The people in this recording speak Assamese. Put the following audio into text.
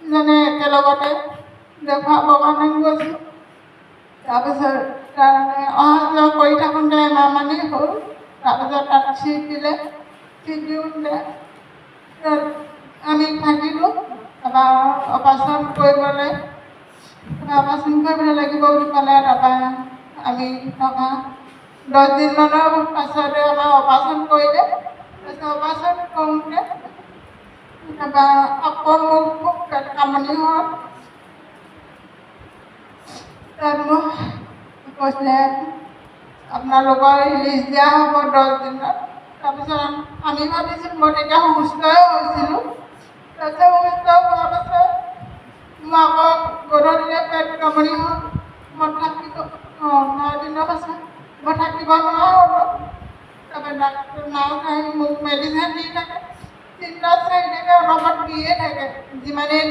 যেনে একেলগতে দেখুৱাবৰ কাৰণে গৈছোঁ। তাৰপিছত তাৰমানে অহা যোৱা কৰি থাকোঁতে এমাহমানেই হ'ল। তাৰপিছত তাত চিট দিলে, চিট দিওঁতে আমি থাকিলোঁ। তাৰপৰা অপাৰেশ্যন কৰিবলৈ লাগিব বুলি ক'লে। তাৰপৰা আমি থকা 10 দিনমানৰ পাছতে আমাৰ অপাৰেশ্যন কৰিলে। তাৰপিছত অপাৰেশ্যন কৰোঁতে তাৰপৰা আকৌ মোৰ খুব পেট কামনি হ'ল। তাত মোক কৈছিলে আপোনালোকৰ ৰিলিজ দিয়া হ'ব 10 দিনত। তাৰপিছত আমি ভাবিছোঁ, মই তেতিয়া সুস্থই হৈছিলোঁ। তাৰপিছত সুস্থ হোৱাৰ পাছত মই আকৌ গধূলিলৈ পেট কামনি হ'ল। মই 9 দিনৰ পাছত মই থাকিব নোৱাৰা হ'লোঁ। তাৰপৰা ডাক্তৰ নাৰ্ছ আহি মোক মেডিচিন দি থাকে। 3টা 4টাকৈ অনবৰত দিয়ে থাকে। যিমানেই